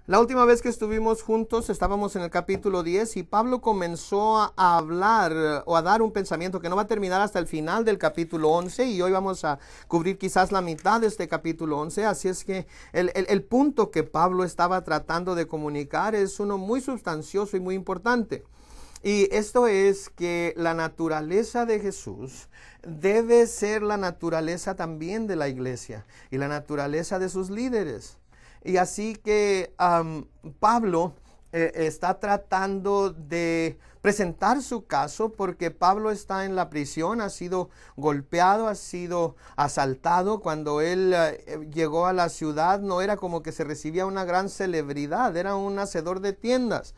La última vez que estuvimos juntos estábamos en el capítulo 10 y Pablo comenzó a hablar o a dar un pensamiento que no va a terminar hasta el final del capítulo 11 y hoy vamos a cubrir quizás la mitad de este capítulo 11. Así es que el punto que Pablo estaba tratando de comunicar es uno muy sustancioso y muy importante. Y esto es que la naturaleza de Jesús debe ser la naturaleza también de la iglesia y la naturaleza de sus líderes. Y así que Pablo está tratando de presentar su caso porque Pablo está en la prisión, ha sido golpeado, ha sido asaltado. Cuando él llegó a la ciudad no era como que se recibía una gran celebridad, era un hacedor de tiendas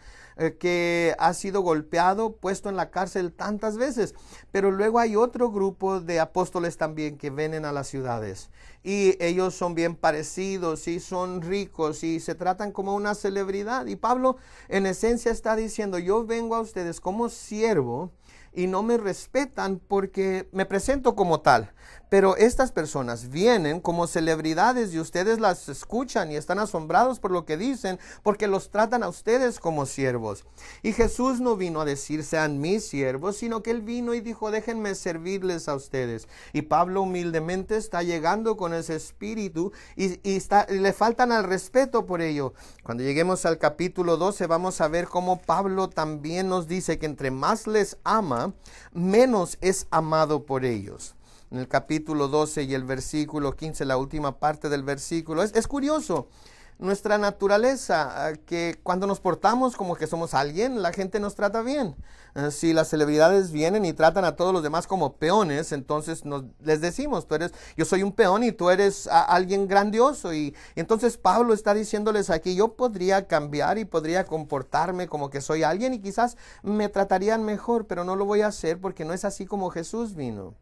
que ha sido golpeado, puesto en la cárcel tantas veces. Pero luego hay otro grupo de apóstoles también que vienen a las ciudades y ellos son bien parecidos y son ricos y se tratan como una celebridad. Y Pablo en esencia está diciendo: yo vengo a ustedes como siervo y no me respetan porque me presento como tal. Pero estas personas vienen como celebridades y ustedes las escuchan y están asombrados por lo que dicen porque los tratan a ustedes como siervos. Y Jesús no vino a decir sean mis siervos, sino que él vino y dijo: déjenme servirles a ustedes. Y Pablo humildemente está llegando con ese espíritu y le faltan al respeto por ello. Cuando lleguemos al capítulo 12 vamos a ver cómo Pablo también nos dice que entre más les ama, menos es amado por ellos. En el capítulo 12 y el versículo 15, la última parte del versículo, es curioso. Nuestra naturaleza, que cuando nos portamos como que somos alguien, la gente nos trata bien. Si las celebridades vienen y tratan a todos los demás como peones, entonces les decimos: yo soy un peón y tú eres alguien grandioso. Y entonces Pablo está diciéndoles aquí: yo podría cambiar y podría comportarme como que soy alguien y quizás me tratarían mejor, pero no lo voy a hacer porque no es así como Jesús vino.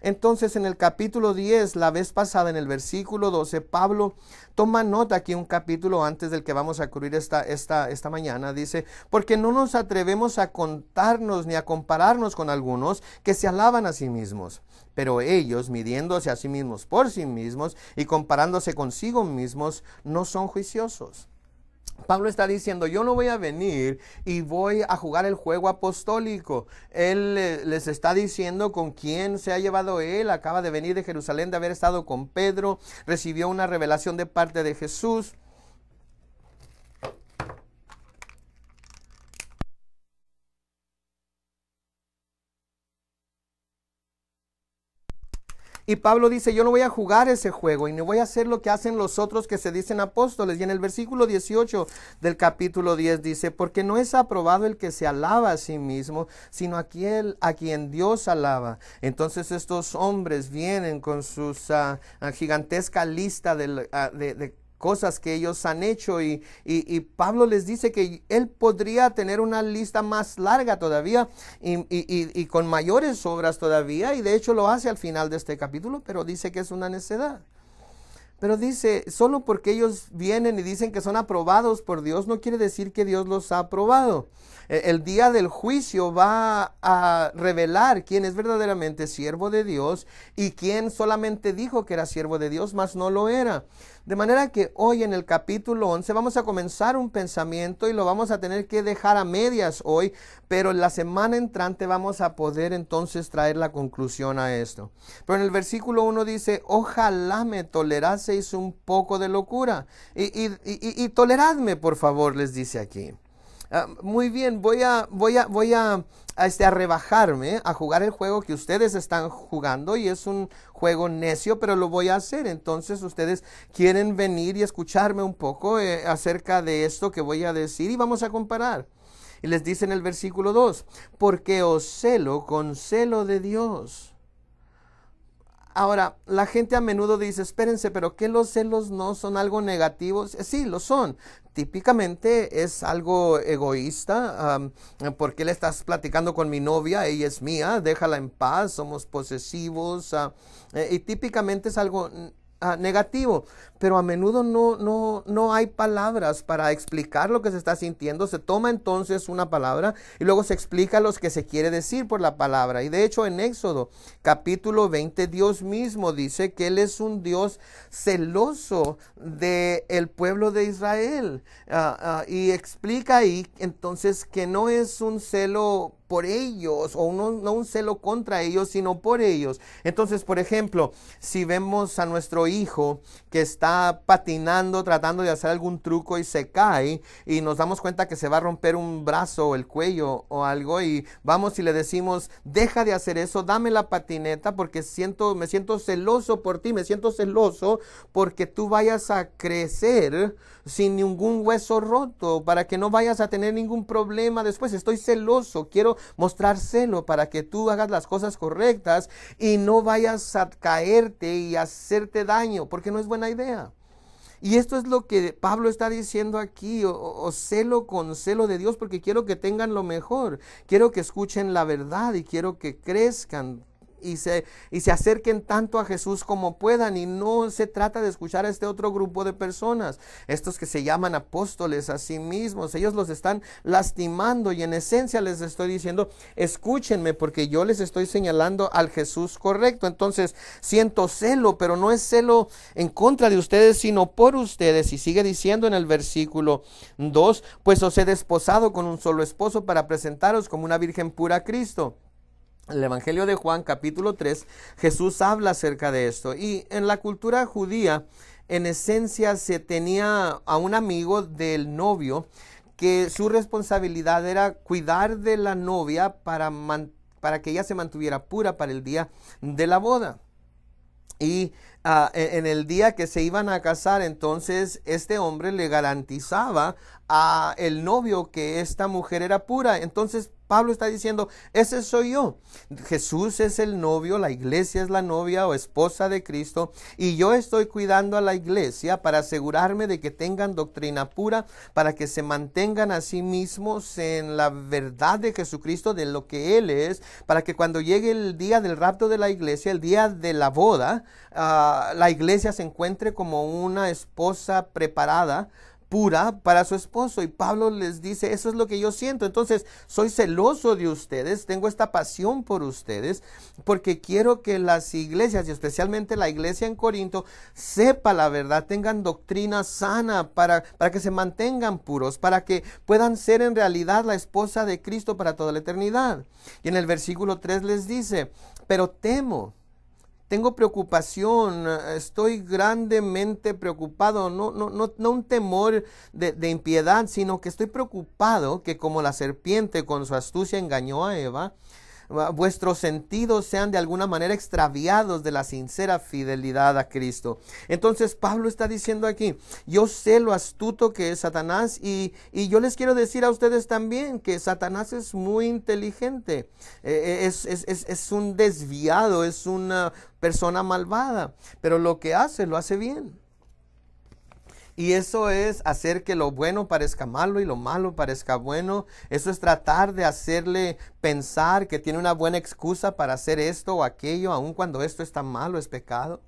Entonces en el capítulo 10, la vez pasada en el versículo 12, Pablo toma nota aquí un capítulo antes del que vamos a cubrir esta mañana. Dice: porque no nos atrevemos a contarnos ni a compararnos con algunos que se alaban a sí mismos. Pero ellos, midiéndose a sí mismos por sí mismos y comparándose consigo mismos, no son juiciosos. Pablo está diciendo: yo no voy a venir y voy a jugar el juego apostólico. Él les está diciendo con quién se ha llevado él. Acaba de venir de Jerusalén, de haber estado con Pedro, recibió una revelación de parte de Jesús. Y Pablo dice: yo no voy a jugar ese juego y no voy a hacer lo que hacen los otros que se dicen apóstoles. Y en el versículo 18 del capítulo 10 dice: porque no es aprobado el que se alaba a sí mismo, sino aquel a quien Dios alaba. Entonces estos hombres vienen con sus gigantesca lista de cosas que ellos han hecho y Pablo les dice que él podría tener una lista más larga todavía y con mayores obras todavía, y de hecho lo hace al final de este capítulo, pero dice que es una necedad. Pero dice: solo porque ellos vienen y dicen que son aprobados por Dios, no quiere decir que Dios los ha aprobado. El día del juicio va a revelar quién es verdaderamente siervo de Dios y quién solamente dijo que era siervo de Dios, mas no lo era. De manera que hoy en el capítulo 11 vamos a comenzar un pensamiento y lo vamos a tener que dejar a medias hoy, pero en la semana entrante vamos a poder entonces traer la conclusión a esto. Pero en el versículo 1 dice: ojalá me toleraseis un poco de locura. Y toleradme, por favor, les dice aquí. Muy bien, voy a rebajarme a jugar el juego que ustedes están jugando, y es un juego necio, pero lo voy a hacer. Entonces ustedes quieren venir y escucharme un poco acerca de esto que voy a decir, y vamos a comparar. Y les dice en el versículo 2: porque os celo con celo de Dios. Ahora, la gente a menudo dice: espérense, pero ¿qué los celos no son algo negativo? Sí, lo son. Típicamente es algo egoísta. ¿Por qué le estás platicando con mi novia? Ella es mía, déjala en paz, somos posesivos. Y típicamente es algo negativo, pero a menudo no hay palabras para explicar lo que se está sintiendo. Se toma entonces una palabra y luego se explica lo que se quiere decir por la palabra. Y de hecho en Éxodo capítulo 20 Dios mismo dice que Él es un Dios celoso del pueblo de Israel, y explica ahí entonces que no es un celo por ellos, o no un celo contra ellos, sino por ellos. Entonces, por ejemplo, si vemos a nuestro hijo que está patinando, tratando de hacer algún truco y se cae, y nos damos cuenta que se va a romper un brazo o el cuello o algo, y vamos y le decimos, deja de hacer eso, dame la patineta porque me siento celoso por ti, me siento celoso porque tú vayas a crecer sin ningún hueso roto, para que no vayas a tener ningún problema después. Estoy celoso, quiero mostrar celo para que tú hagas las cosas correctas y no vayas a caerte y hacerte daño, porque no es buena idea. Y esto es lo que Pablo está diciendo aquí, o celo con celo de Dios, porque quiero que tengan lo mejor, quiero que escuchen la verdad y quiero que crezcan y se acerquen tanto a Jesús como puedan. Y no se trata de escuchar a este otro grupo de personas, estos que se llaman apóstoles a sí mismos. Ellos los están lastimando y en esencia les estoy diciendo, escúchenme porque yo les estoy señalando al Jesús correcto. Entonces siento celo, pero no es celo en contra de ustedes, sino por ustedes. Y sigue diciendo en el versículo 2, pues os he desposado con un solo esposo para presentaros como una virgen pura a Cristo. El Evangelio de Juan capítulo 3, Jesús habla acerca de esto. Y en la cultura judía, en esencia, se tenía a un amigo del novio que su responsabilidad era cuidar de la novia para que ella se mantuviera pura para el día de la boda. Y en el día que se iban a casar, entonces este hombre le garantizaba a el novio que esta mujer era pura. Entonces Pablo está diciendo, ese soy yo. Jesús es el novio, la iglesia es la novia o esposa de Cristo, y yo estoy cuidando a la iglesia para asegurarme de que tengan doctrina pura, para que se mantengan a sí mismos en la verdad de Jesucristo, de lo que Él es, para que cuando llegue el día del rapto de la iglesia, el día de la boda, la iglesia se encuentre como una esposa preparada, pura para su esposo. Y Pablo les dice, eso es lo que yo siento. Entonces soy celoso de ustedes, tengo esta pasión por ustedes, porque quiero que las iglesias, y especialmente la iglesia en Corinto, sepa la verdad, tengan doctrina sana para que se mantengan puros, para que puedan ser en realidad la esposa de Cristo para toda la eternidad. Y en el versículo 3 les dice, pero tengo preocupación, estoy grandemente preocupado, no un temor de impiedad, sino que estoy preocupado que como la serpiente con su astucia engañó a Eva, vuestros sentidos sean de alguna manera extraviados de la sincera fidelidad a Cristo. Entonces Pablo está diciendo aquí, yo sé lo astuto que es Satanás, y yo les quiero decir a ustedes también que Satanás es muy inteligente, es un desviado, es una persona malvada, pero lo que hace, lo hace bien. Y eso es hacer que lo bueno parezca malo y lo malo parezca bueno. Eso es tratar de hacerle pensar que tiene una buena excusa para hacer esto o aquello, aun cuando esto está malo, es pecado.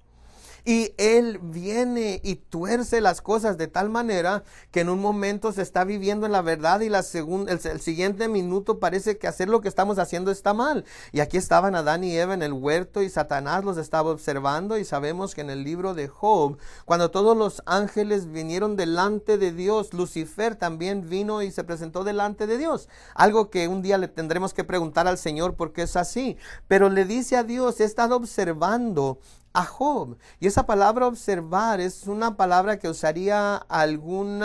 Y él viene y tuerce las cosas de tal manera que en un momento se está viviendo en la verdad y el siguiente minuto parece que hacer lo que estamos haciendo está mal. Y aquí estaban Adán y Eva en el huerto y Satanás los estaba observando, y sabemos que en el libro de Job, cuando todos los ángeles vinieron delante de Dios, Lucifer también vino y se presentó delante de Dios. Algo que un día le tendremos que preguntar al Señor por qué es así. Pero le dice a Dios, he estado observando a Job. Y esa palabra observar es una palabra que usaría algún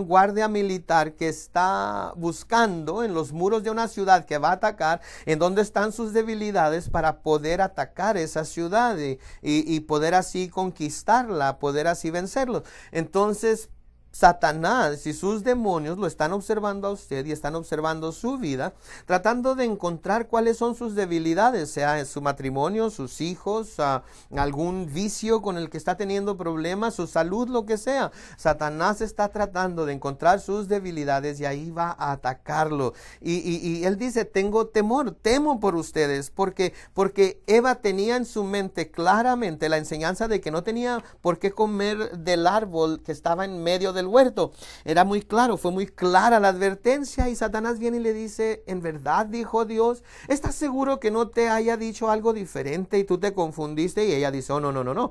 guardia militar que está buscando en los muros de una ciudad que va a atacar, en dónde están sus debilidades para poder atacar esa ciudad y poder así conquistarla, poder así vencerlo. Entonces Satanás y sus demonios lo están observando a usted y están observando su vida, tratando de encontrar cuáles son sus debilidades, sea en su matrimonio, sus hijos, algún vicio con el que está teniendo problemas, su salud, lo que sea. Satanás está tratando de encontrar sus debilidades y ahí va a atacarlo. Y él dice, tengo temor, temo por ustedes, porque Eva tenía en su mente claramente la enseñanza de que no tenía por qué comer del árbol que estaba en medio del huerto. Era muy claro, fue muy clara la advertencia, y Satanás viene y le dice, ¿en verdad dijo Dios? ¿Estás seguro que no te haya dicho algo diferente y tú te confundiste? Y ella dice, oh, no.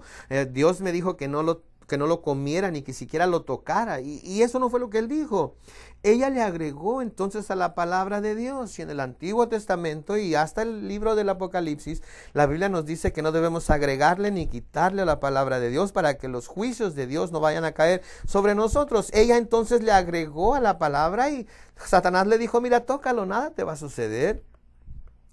Dios me dijo que no lo comiera ni que siquiera lo tocara, y eso no fue lo que él dijo. Ella le agregó entonces a la palabra de Dios, y en el Antiguo Testamento y hasta el libro del Apocalipsis, la Biblia nos dice que no debemos agregarle ni quitarle a la palabra de Dios para que los juicios de Dios no vayan a caer sobre nosotros. Ella entonces le agregó a la palabra, y Satanás le dijo, mira, tócalo, nada te va a suceder.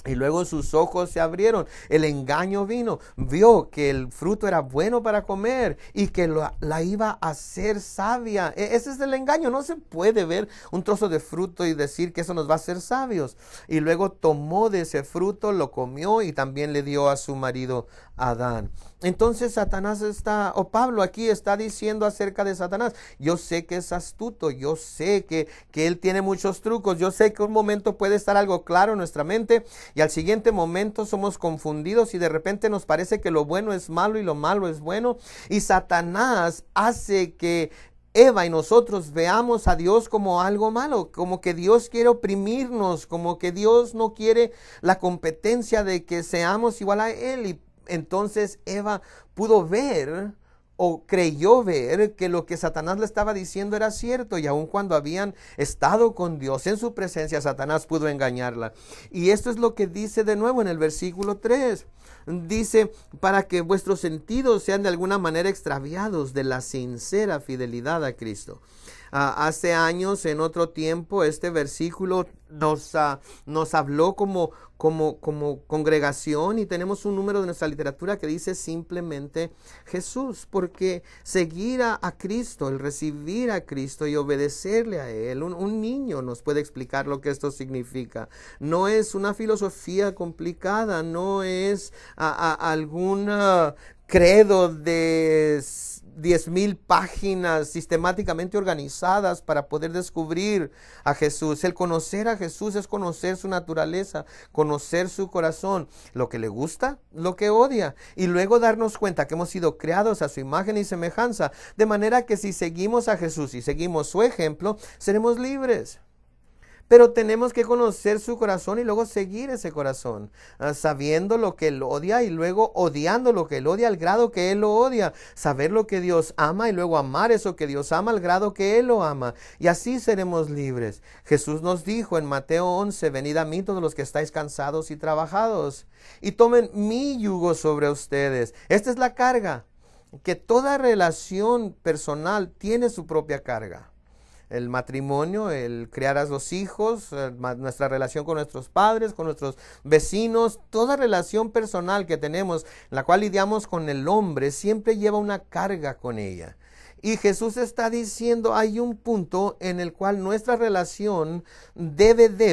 Y luego sus ojos se abrieron, el engaño vino, vio que el fruto era bueno para comer y que la iba a hacer sabia. Ese es el engaño, no se puede ver un trozo de fruto y decir que eso nos va a hacer sabios. Y luego tomó de ese fruto, lo comió y también le dio a su marido Adán. Entonces Pablo aquí está diciendo acerca de Satanás, yo sé que es astuto, yo sé que él tiene muchos trucos, yo sé que un momento puede estar algo claro en nuestra mente y al siguiente momento somos confundidos y de repente nos parece que lo bueno es malo y lo malo es bueno, y Satanás hace que Eva y nosotros veamos a Dios como algo malo, como que Dios quiere oprimirnos, como que Dios no quiere la competencia de que seamos igual a Él. Y entonces Eva pudo ver o creyó ver que lo que Satanás le estaba diciendo era cierto, y aun cuando habían estado con Dios en su presencia, Satanás pudo engañarla. Y esto es lo que dice de nuevo en el versículo 3. Dice, para que vuestros sentidos sean de alguna manera extraviados de la sincera fidelidad a Cristo. Hace años, en otro tiempo, este versículo nos habló como congregación, y tenemos un número de nuestra literatura que dice simplemente Jesús, porque seguir a Cristo, el recibir a Cristo y obedecerle a Él, un niño nos puede explicar lo que esto significa. No es una filosofía complicada, no es algún credo de 10,000 páginas sistemáticamente organizadas para poder descubrir a Jesús. El conocer a Jesús es conocer su naturaleza, conocer su corazón, lo que le gusta, lo que odia, y luego darnos cuenta que hemos sido creados a su imagen y semejanza, de manera que si seguimos a Jesús y seguimos su ejemplo, seremos libres. Pero tenemos que conocer su corazón y luego seguir ese corazón, sabiendo lo que Él odia y luego odiando lo que Él odia al grado que Él lo odia. Saber lo que Dios ama y luego amar eso que Dios ama al grado que Él lo ama. Y así seremos libres. Jesús nos dijo en Mateo 11, venid a mí todos los que estáis cansados y trabajados, y tomen mi yugo sobre ustedes. Esta es la carga, que toda relación personal tiene su propia carga. El matrimonio, el criar a los hijos, nuestra relación con nuestros padres, con nuestros vecinos, toda relación personal que tenemos, la cual lidiamos con el hombre, siempre lleva una carga con ella. Y Jesús está diciendo, hay un punto en el cual nuestra relación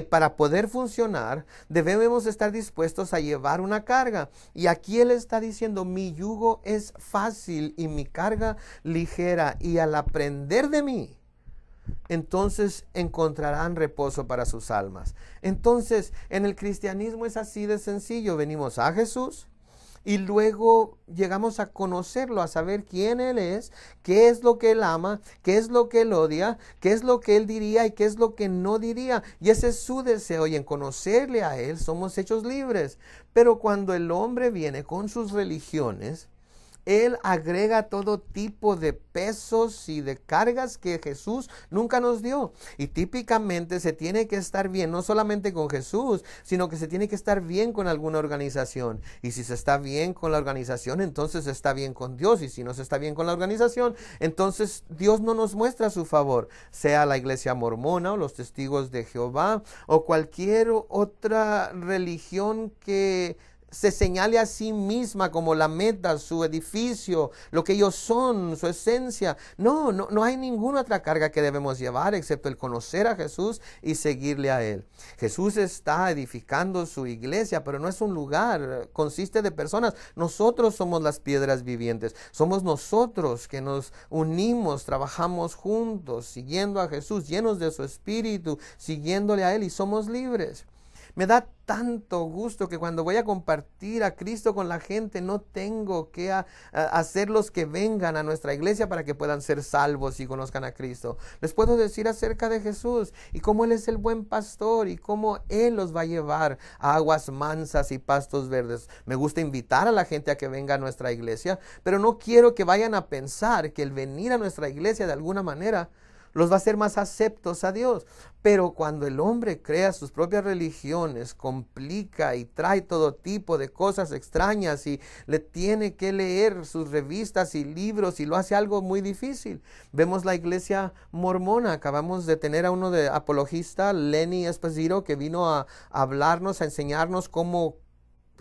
para poder funcionar, debemos estar dispuestos a llevar una carga. Y aquí Él está diciendo, mi yugo es fácil y mi carga ligera, y al aprender de mí, entonces encontrarán reposo para sus almas. Entonces, en el cristianismo es así de sencillo. Venimos a Jesús y luego llegamos a conocerlo, a saber quién Él es, qué es lo que Él ama, qué es lo que Él odia, qué es lo que Él diría y qué es lo que no diría. Y ese es su deseo, y en conocerle a Él somos hechos libres. Pero cuando el hombre viene con sus religiones, Él agrega todo tipo de pesos y de cargas que Jesús nunca nos dio. Y típicamente se tiene que estar bien, no solamente con Jesús, sino que se tiene que estar bien con alguna organización. Y si se está bien con la organización, entonces se está bien con Dios. Y si no se está bien con la organización, entonces Dios no nos muestra su favor. Sea la iglesia mormona o los testigos de Jehová o cualquier otra religión que se señale a sí misma como la meta, su edificio, lo que ellos son, su esencia. No hay ninguna otra carga que debemos llevar excepto el conocer a Jesús y seguirle a Él. Jesús está edificando su iglesia, pero no es un lugar, consiste de personas. Nosotros somos las piedras vivientes. Somos nosotros que nos unimos, trabajamos juntos, siguiendo a Jesús, llenos de su espíritu, siguiéndole a Él, y somos libres. Me da tanto gusto que cuando voy a compartir a Cristo con la gente, no tengo que hacerlos que vengan a nuestra iglesia para que puedan ser salvos y conozcan a Cristo. Les puedo decir acerca de Jesús y cómo Él es el buen pastor y cómo Él los va a llevar a aguas mansas y pastos verdes. Me gusta invitar a la gente a que venga a nuestra iglesia, pero no quiero que vayan a pensar que el venir a nuestra iglesia de alguna manera los va a hacer más aceptos a Dios. Pero cuando el hombre crea sus propias religiones, complica y trae todo tipo de cosas extrañas y le tiene que leer sus revistas y libros y lo hace algo muy difícil. Vemos la iglesia mormona. Acabamos de tener a uno de apologista, Lenny Esposito, que vino a hablarnos, a enseñarnos cómo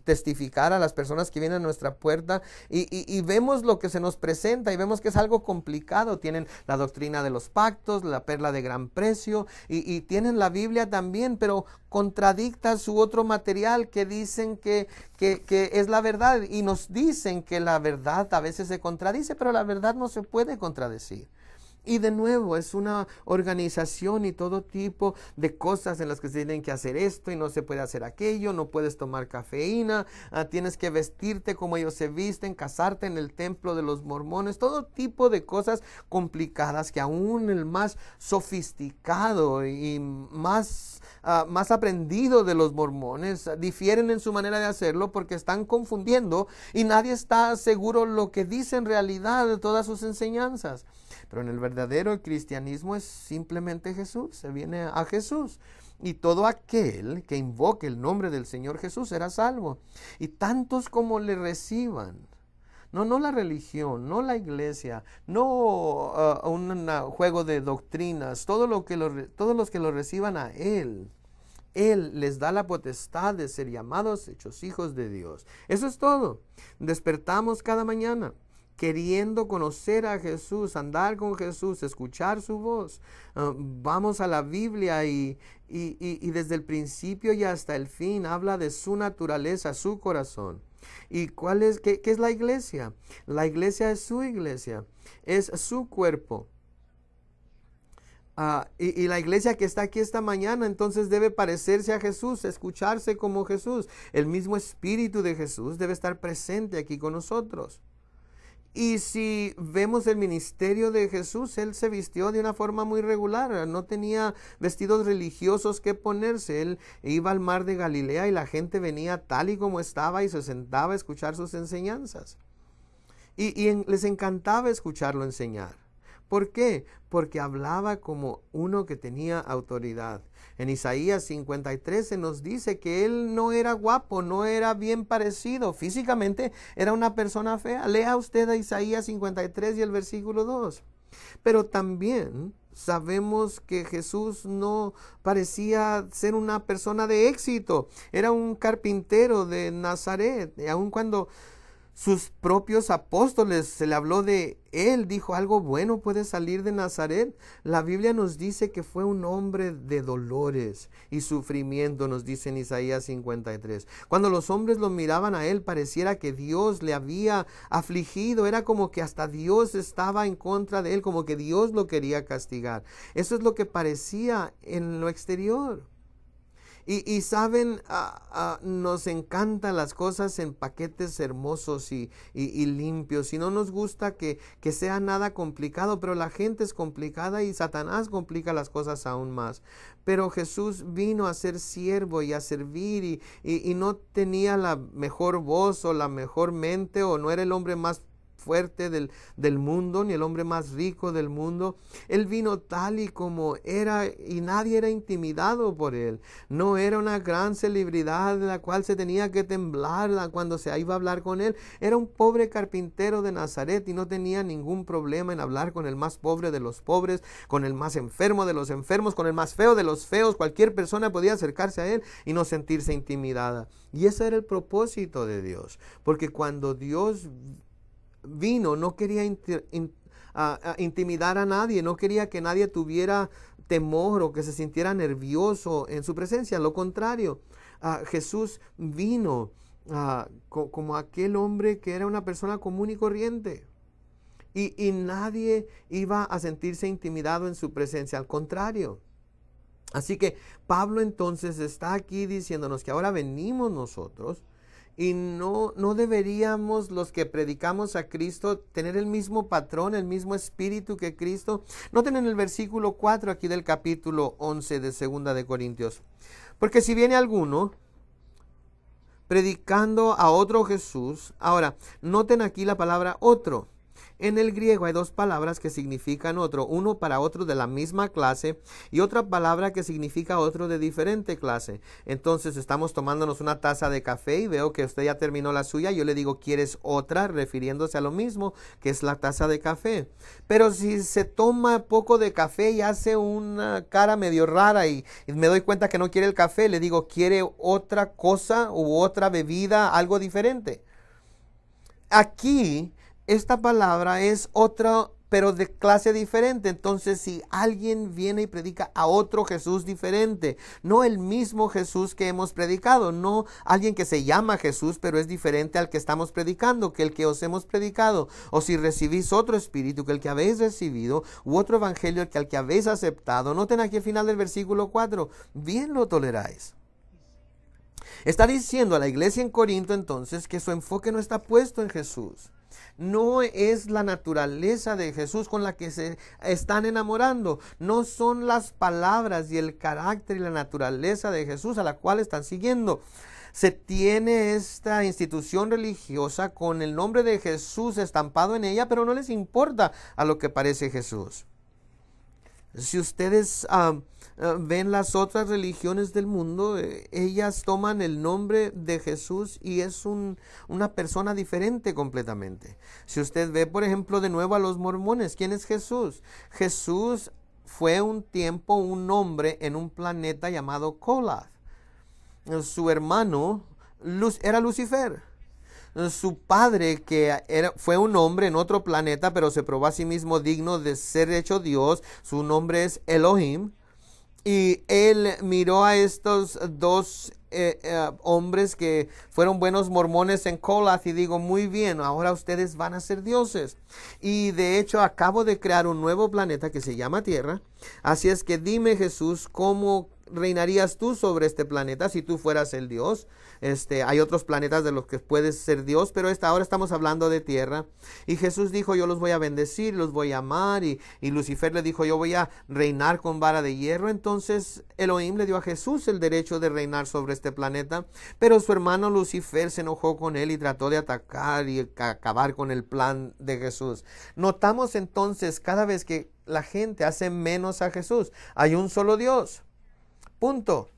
testificar a las personas que vienen a nuestra puerta y vemos lo que se nos presenta y vemos que es algo complicado. Tienen la doctrina de los pactos, la perla de gran precio y tienen la Biblia también, pero contradicta su otro material que dicen que es la verdad, y nos dicen que la verdad a veces se contradice, pero la verdad no se puede contradecir. Y de nuevo es una organización y todo tipo de cosas en las que se tienen que hacer esto y no se puede hacer aquello, no puedes tomar cafeína, tienes que vestirte como ellos se visten, casarte en el templo de los mormones, todo tipo de cosas complicadas que aún el más sofisticado y más aprendido de los mormones difieren en su manera de hacerlo porque están confundiendo y nadie está seguro lo que dice en realidad de todas sus enseñanzas. Pero en el verdadero cristianismo es simplemente Jesús, se viene a Jesús. Y todo aquel que invoque el nombre del Señor Jesús será salvo. Y tantos como le reciban. No la religión, no la iglesia, no un juego de doctrinas. Todos los que lo reciban a Él les da la potestad de ser llamados, hechos hijos de Dios. Eso es todo. Despertamos cada mañana queriendo conocer a Jesús, andar con Jesús, escuchar su voz. Vamos a la Biblia y desde el principio y hasta el fin habla de su naturaleza, su corazón. ¿Y qué es la iglesia? La iglesia es su iglesia, es su cuerpo. Y la iglesia que está aquí esta mañana entonces debe parecerse a Jesús, escucharse como Jesús. El mismo Espíritu de Jesús debe estar presente aquí con nosotros. Y si vemos el ministerio de Jesús, Él se vistió de una forma muy regular, no tenía vestidos religiosos que ponerse. Él iba al mar de Galilea y la gente venía tal y como estaba y se sentaba a escuchar sus enseñanzas. Les encantaba escucharlo enseñar. ¿Por qué? Porque hablaba como uno que tenía autoridad. En Isaías 53 se nos dice que él no era guapo, no era bien parecido. Físicamente era una persona fea. Lea usted a Isaías 53 y el versículo 2. Pero también sabemos que Jesús no parecía ser una persona de éxito. Era un carpintero de Nazaret. Y aun cuando sus propios apóstoles se le habló de él, dijo: algo bueno puede salir de Nazaret. La Biblia nos dice que fue un hombre de dolores y sufrimiento, nos dice en Isaías 53. Cuando los hombres lo miraban a él, pareciera que Dios le había afligido. Era como que hasta Dios estaba en contra de él, como que Dios lo quería castigar. Eso es lo que parecía en lo exterior. Y saben, nos encantan las cosas en paquetes hermosos y limpios. Y no nos gusta que sea nada complicado, pero la gente es complicada y Satanás complica las cosas aún más. Pero Jesús vino a ser siervo y a servir y no tenía la mejor voz o la mejor mente, o no era el hombre más fuerte del mundo, ni el hombre más rico del mundo. Él vino tal y como era y nadie era intimidado por él. No era una gran celebridad de la cual se tenía que temblar cuando se iba a hablar con él. Era un pobre carpintero de Nazaret y no tenía ningún problema en hablar con el más pobre de los pobres, con el más enfermo de los enfermos, con el más feo de los feos. Cualquier persona podía acercarse a él y no sentirse intimidada. Y ese era el propósito de Dios, porque cuando Dios vino, no quería intimidar a nadie, no quería que nadie tuviera temor o que se sintiera nervioso en su presencia. Lo contrario, Jesús vino como aquel hombre que era una persona común y corriente. Y nadie iba a sentirse intimidado en su presencia, al contrario. Así que Pablo entonces está aquí diciéndonos que ahora venimos nosotros. Y no deberíamos los que predicamos a Cristo tener el mismo patrón, el mismo espíritu que Cristo. Noten en el versículo 4 aquí del capítulo 11 de 2 de Corintios. Porque si viene alguno predicando a otro Jesús. Ahora, noten aquí la palabra otro. En el griego hay dos palabras que significan otro, uno para otro de la misma clase y otra palabra que significa otro de diferente clase. Entonces estamos tomándonos una taza de café y veo que usted ya terminó la suya. Yo le digo, ¿quieres otra? Refiriéndose a lo mismo que es la taza de café. Pero si se toma poco de café y hace una cara medio rara y me doy cuenta que no quiere el café, le digo, ¿quiere otra cosa u otra bebida, algo diferente? Aquí esta palabra es otra, pero de clase diferente. Entonces, si alguien viene y predica a otro Jesús diferente, no el mismo Jesús que hemos predicado, no alguien que se llama Jesús, pero es diferente al que estamos predicando, que el que os hemos predicado, o si recibís otro espíritu que el que habéis recibido, u otro evangelio que al que habéis aceptado. Noten aquí al final del versículo 4, bien lo toleráis. Está diciendo a la iglesia en Corinto entonces que su enfoque no está puesto en Jesús. No es la naturaleza de Jesús con la que se están enamorando. No son las palabras y el carácter y la naturaleza de Jesús a la cual están siguiendo. Se tiene esta institución religiosa con el nombre de Jesús estampado en ella, pero no les importa a lo que parece Jesús. Si ustedes ven las otras religiones del mundo, ellas toman el nombre de Jesús y es una persona diferente completamente. Si usted ve, por ejemplo, de nuevo a los mormones, ¿quién es Jesús? Jesús fue un tiempo un hombre en un planeta llamado Kolath. Su hermano era Lucifer. Su padre, fue un hombre en otro planeta, pero se probó a sí mismo digno de ser hecho Dios. Su nombre es Elohim. Y él miró a estos dos hombres que fueron buenos mormones en Kolath y digo, muy bien, ahora ustedes van a ser dioses. Y de hecho acabo de crear un nuevo planeta que se llama Tierra. Así es que dime, Jesús, ¿cómo reinarías tú sobre este planeta si tú fueras el Dios? Hay otros planetas de los que puedes ser Dios, pero ahora estamos hablando de tierra. Y Jesús dijo, yo los voy a bendecir, los voy a amar. Y Lucifer le dijo, yo voy a reinar con vara de hierro. Entonces Elohim le dio a Jesús el derecho de reinar sobre este planeta. Pero su hermano Lucifer se enojó con él y trató de atacar y acabar con el plan de Jesús. Notamos entonces cada vez que la gente hace menos a Jesús, hay un solo Dios. Punto.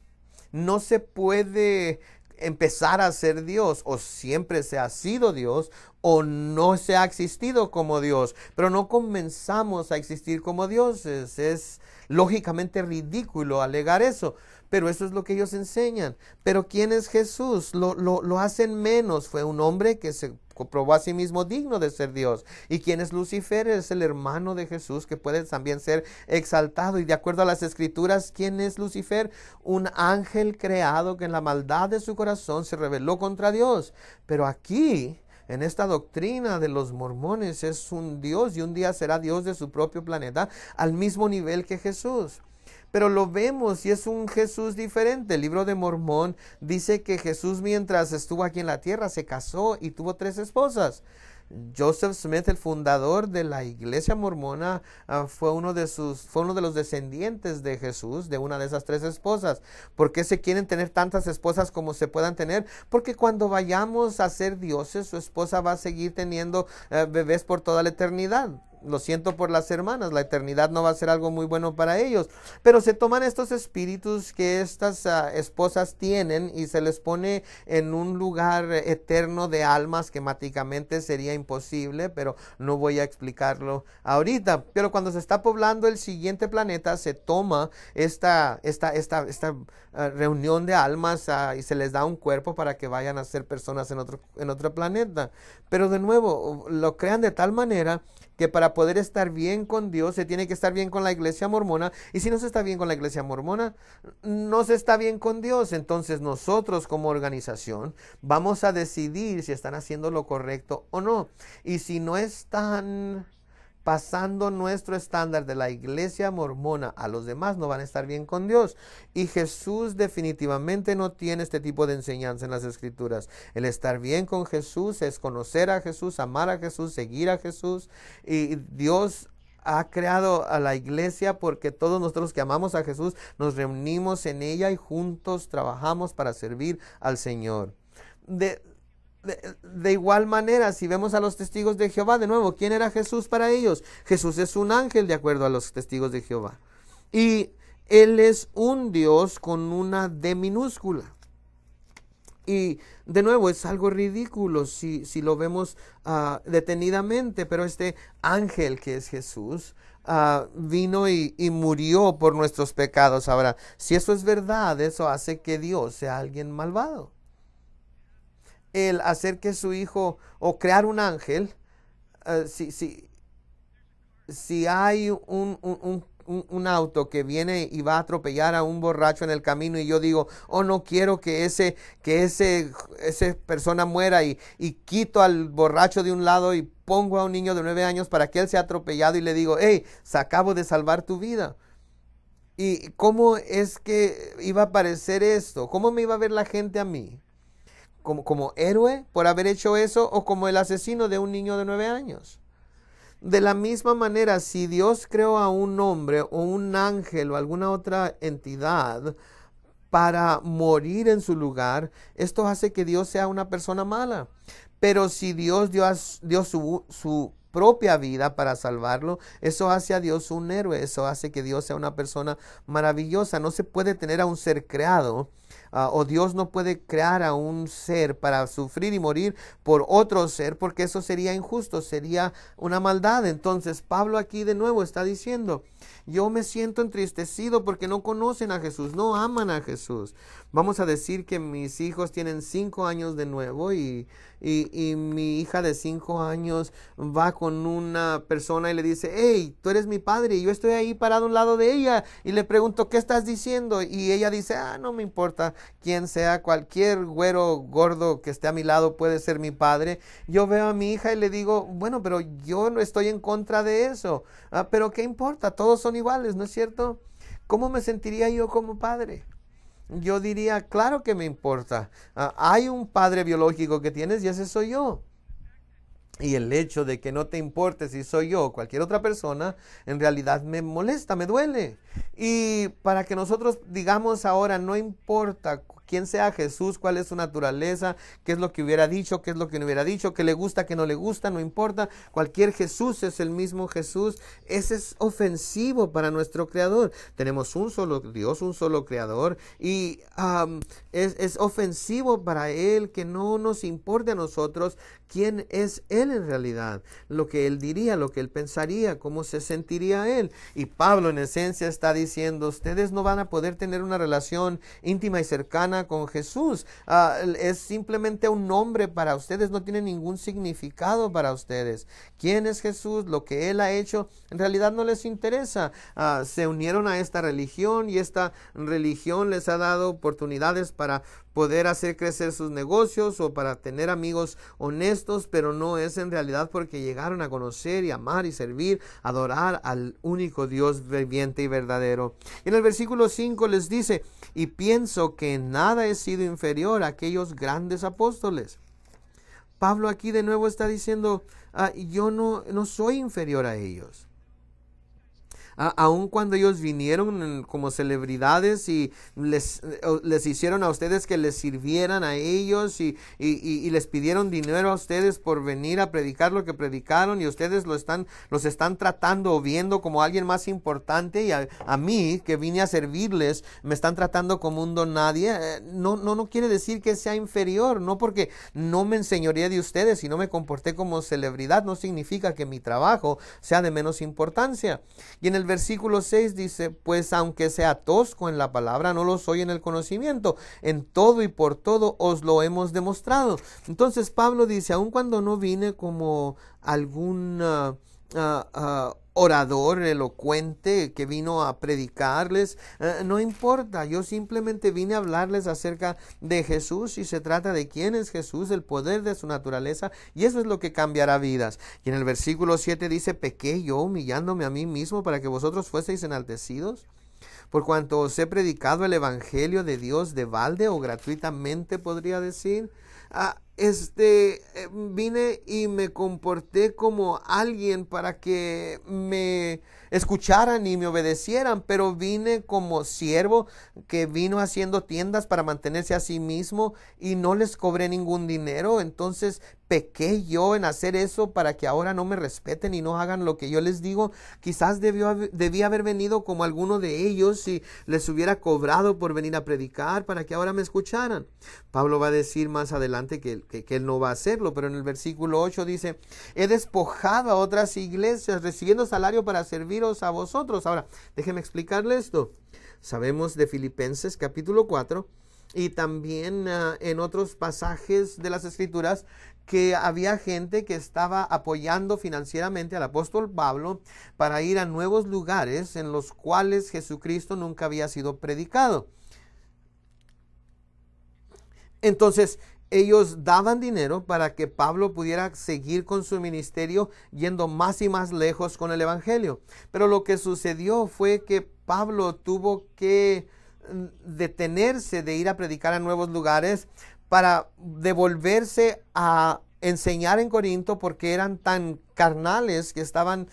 No se puede empezar a ser Dios, o siempre se ha sido Dios, o no se ha existido como Dios, pero no comenzamos a existir como dioses. Es lógicamente ridículo alegar eso, pero eso es lo que ellos enseñan. Pero ¿quién es Jesús? Lo hacen menos. Fue un hombre que se probó a sí mismo digno de ser Dios. ¿Y quién es Lucifer? Es el hermano de Jesús que puede también ser exaltado. Y de acuerdo a las escrituras, ¿quién es Lucifer? Un ángel creado que en la maldad de su corazón se rebeló contra Dios. Pero aquí, en esta doctrina de los mormones, es un Dios y un día será Dios de su propio planeta al mismo nivel que Jesús. Pero lo vemos y es un Jesús diferente. El libro de Mormón dice que Jesús, mientras estuvo aquí en la tierra, se casó y tuvo 3 esposas. Joseph Smith, el fundador de la Iglesia Mormona, fue uno de los descendientes de Jesús, de una de esas 3 esposas. ¿Por qué se quieren tener tantas esposas como se puedan tener? Porque cuando vayamos a ser dioses, su esposa va a seguir teniendo bebés por toda la eternidad. Lo siento por las hermanas, la eternidad no va a ser algo muy bueno para ellos, pero se toman estos espíritus que estas esposas tienen y se les pone en un lugar eterno de almas que mágicamente sería imposible, pero no voy a explicarlo ahorita. Pero cuando se está poblando el siguiente planeta, se toma esta reunión de almas y se les da un cuerpo para que vayan a ser personas en otro planeta. Pero de nuevo, lo crean de tal manera que para poder estar bien con Dios se tiene que estar bien con la Iglesia Mormona, y si no se está bien con la Iglesia Mormona, no se está bien con Dios. Entonces nosotros como organización vamos a decidir si están haciendo lo correcto o no, y si no están pasando nuestro estándar de la Iglesia Mormona a los demás, no van a estar bien con Dios. Y Jesús definitivamente no tiene este tipo de enseñanza en las Escrituras. El estar bien con Jesús es conocer a Jesús, amar a Jesús, seguir a Jesús. Y Dios ha creado a la iglesia porque todos nosotros que amamos a Jesús nos reunimos en ella y juntos trabajamos para servir al Señor. De igual manera, si vemos a los testigos de Jehová, de nuevo, ¿quién era Jesús para ellos? Jesús es un ángel de acuerdo a los testigos de Jehová. Y Él es un Dios con una D minúscula. Y de nuevo es algo ridículo si lo vemos detenidamente, pero este ángel que es Jesús vino y murió por nuestros pecados. Ahora, si eso es verdad, eso hace que Dios sea alguien malvado. El hacer que su hijo o crear un ángel, si hay un auto que viene y va a atropellar a un borracho en el camino y yo digo, oh, no quiero que esa persona muera y quito al borracho de un lado y pongo a un niño de 9 años para que él sea atropellado y le digo, hey, acabo de salvar tu vida. ¿Y cómo es que iba a parecer esto? ¿Cómo me iba a ver la gente a mí? ¿Como héroe por haber hecho eso o como el asesino de un niño de 9 años? De la misma manera, si Dios creó a un hombre o un ángel o alguna otra entidad para morir en su lugar, esto hace que Dios sea una persona mala. Pero si Dios dio su propia vida para salvarlo, eso hace a Dios un héroe, eso hace que Dios sea una persona maravillosa. No se puede tener a un ser creado, o Dios no puede crear a un ser para sufrir y morir por otro ser, porque eso sería injusto, sería una maldad. Entonces Pablo aquí de nuevo está diciendo, yo me siento entristecido porque no conocen a Jesús, no aman a Jesús. Vamos a decir que mis hijos tienen 5 años de nuevo y mi hija de 5 años va con una persona y le dice, hey, tú eres mi padre, y yo estoy ahí parado a un lado de ella y le pregunto, ¿qué estás diciendo? Y ella dice, no me importa quién sea, cualquier güero gordo que esté a mi lado puede ser mi padre. Yo veo a mi hija y le digo, bueno, pero yo no estoy en contra de eso, pero ¿qué importa? Todos son iguales, ¿no es cierto? ¿Cómo me sentiría yo como padre? Yo diría, claro que me importa. Hay un padre biológico que tienes y ese soy yo. Y el hecho de que no te importe si soy yo o cualquier otra persona, en realidad me molesta, me duele. Y para que nosotros digamos ahora, no importa quién sea Jesús, cuál es su naturaleza, qué es lo que hubiera dicho, qué es lo que no hubiera dicho, qué le gusta, qué no le gusta, no importa. Cualquier Jesús es el mismo Jesús. Ese es ofensivo para nuestro Creador. Tenemos un solo Dios, un solo Creador, y es ofensivo para Él que no nos importe a nosotros quién es Él en realidad, lo que Él diría, lo que Él pensaría, cómo se sentiría Él. Y Pablo en esencia está diciendo, ustedes no van a poder tener una relación íntima y cercana con Jesús. Es simplemente un nombre para ustedes, no tiene ningún significado para ustedes. ¿Quién es Jesús? Lo que Él ha hecho, en realidad no les interesa. Se unieron a esta religión y esta religión les ha dado oportunidades para poder hacer crecer sus negocios o para tener amigos honestos, pero no es en realidad porque llegaron a conocer y amar y servir, adorar al único Dios viviente y verdadero. En el versículo 5 les dice, y pienso que en nada he sido inferior a aquellos grandes apóstoles. Pablo aquí de nuevo está diciendo, yo no soy inferior a ellos. Aun cuando ellos vinieron como celebridades y les hicieron a ustedes que les sirvieran a ellos y les pidieron dinero a ustedes por venir a predicar lo que predicaron, y ustedes los están tratando o viendo como alguien más importante, y a mí que vine a servirles me están tratando como un don nadie. No quiere decir que sea inferior, no porque no me enseñoreé de ustedes y no me comporté como celebridad, no significa que mi trabajo sea de menos importancia. Y en el versículo 6 dice, pues aunque sea tosco en la palabra, no lo soy en el conocimiento. En todo y por todo os lo hemos demostrado. Entonces Pablo dice, aun cuando no vine como algún orador elocuente que vino a predicarles, no importa, yo simplemente vine a hablarles acerca de Jesús, y se trata de quién es Jesús, el poder de su naturaleza, y eso es lo que cambiará vidas. Y en el versículo 7 dice, ¿pequé yo humillándome a mí mismo para que vosotros fueseis enaltecidos? Por cuanto os he predicado el evangelio de Dios de balde o gratuitamente, podría decir. Vine y me comporté como alguien para que me escucharan y me obedecieran, pero vine como siervo que vino haciendo tiendas para mantenerse a sí mismo y no les cobré ningún dinero. Entonces pequé yo en hacer eso para que ahora no me respeten y no hagan lo que yo les digo. Quizás debía haber venido como alguno de ellos y les hubiera cobrado por venir a predicar para que ahora me escucharan. Pablo va a decir más adelante que él no va a hacerlo, pero en el versículo 8 dice, he despojado a otras iglesias recibiendo salario para serviros a vosotros. Ahora, déjeme explicarle esto. Sabemos de Filipenses capítulo 4 y también en otros pasajes de las Escrituras que había gente que estaba apoyando financieramente al apóstol Pablo para ir a nuevos lugares en los cuales Jesucristo nunca había sido predicado. Entonces, ellos daban dinero para que Pablo pudiera seguir con su ministerio yendo más y más lejos con el evangelio. Pero lo que sucedió fue que Pablo tuvo que detenerse de ir a predicar a nuevos lugares para devolverse a enseñar en Corinto, porque eran tan carnales que estaban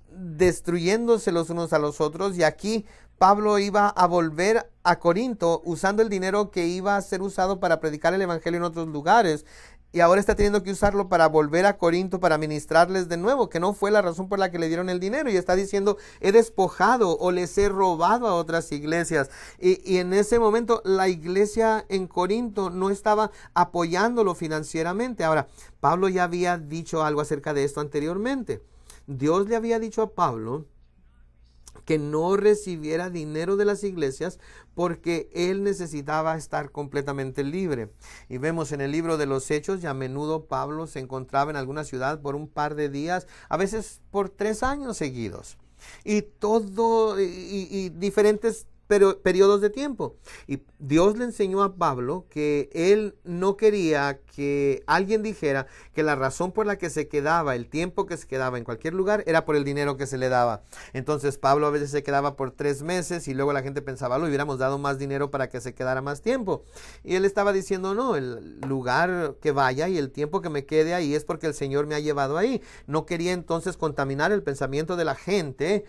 destruyéndose los unos a los otros. Y aquí Pablo iba a volver a Corinto usando el dinero que iba a ser usado para predicar el evangelio en otros lugares, y ahora está teniendo que usarlo para volver a Corinto para ministrarles de nuevo, que no fue la razón por la que le dieron el dinero. Y está diciendo, he despojado o les he robado a otras iglesias. Y en ese momento la iglesia en Corinto no estaba apoyándolo financieramente. Ahora, Pablo ya había dicho algo acerca de esto anteriormente. Dios le había dicho a Pablo que no recibiera dinero de las iglesias porque él necesitaba estar completamente libre. Y vemos en el libro de los Hechos, y a menudo Pablo se encontraba en alguna ciudad por un par de días, a veces por 3 años seguidos, y diferentes periodos de tiempo. Y Dios le enseñó a Pablo que él no quería que alguien dijera que la razón por la que se quedaba, el tiempo que se quedaba en cualquier lugar, era por el dinero que se le daba. Entonces Pablo a veces se quedaba por 3 meses y luego la gente pensaba, lo hubiéramos dado más dinero para que se quedara más tiempo. Y él estaba diciendo, no, el lugar que vaya y el tiempo que me quede ahí es porque el Señor me ha llevado ahí. No quería entonces contaminar el pensamiento de la gente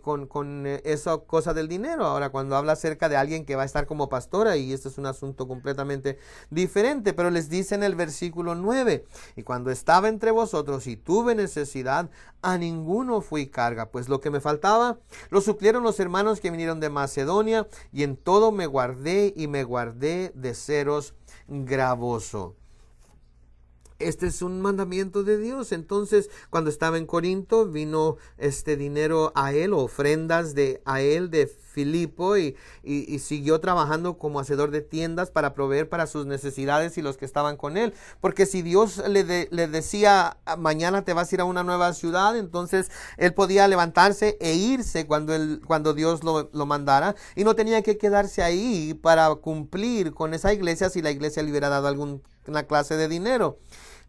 con esa cosa del dinero. Ahora, cuando habla acerca de alguien que va a estar como pastora, y este es un asunto completamente diferente, pero les dice en el versículo 9, y cuando estaba entre vosotros y tuve necesidad, a ninguno fui carga, pues lo que me faltaba lo suplieron los hermanos que vinieron de Macedonia, y en todo me guardé de seros gravoso. Este es un mandamiento de Dios. Entonces, cuando estaba en Corinto, vino este dinero a él, ofrendas a él de Filipo, y siguió trabajando como hacedor de tiendas para proveer para sus necesidades y los que estaban con él. Porque si Dios le decía, mañana te vas a ir a una nueva ciudad, entonces él podía levantarse e irse cuando Dios lo mandara, y no tenía que quedarse ahí para cumplir con esa iglesia si la iglesia le hubiera dado alguna clase de dinero.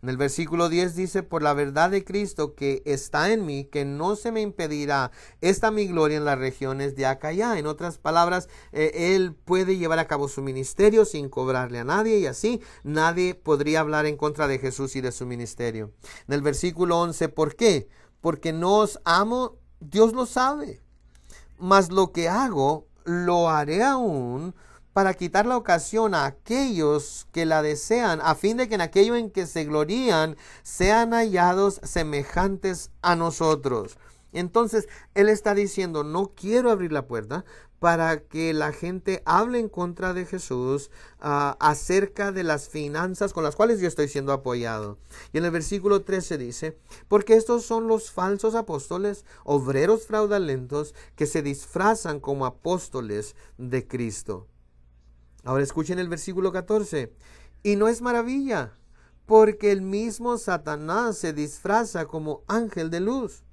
En el versículo 10 dice, por la verdad de Cristo que está en mí, que no se me impedirá esta mi gloria en las regiones de acá y allá. En otras palabras, él puede llevar a cabo su ministerio sin cobrarle a nadie, y así nadie podría hablar en contra de Jesús y de su ministerio. En el versículo 11, ¿por qué? Porque no os amo, Dios lo sabe, mas lo que hago, lo haré aún para quitar la ocasión a aquellos que la desean, a fin de que en aquello en que se glorían sean hallados semejantes a nosotros. Entonces, él está diciendo, no quiero abrir la puerta para que la gente hable en contra de Jesús acerca de las finanzas con las cuales yo estoy siendo apoyado. Y en el versículo 13 dice, porque estos son los falsos apóstoles, obreros fraudulentos, que se disfrazan como apóstoles de Cristo. Ahora escuchen el versículo 14. Y no es maravilla, porque el mismo Satanás se disfraza como ángel de luz.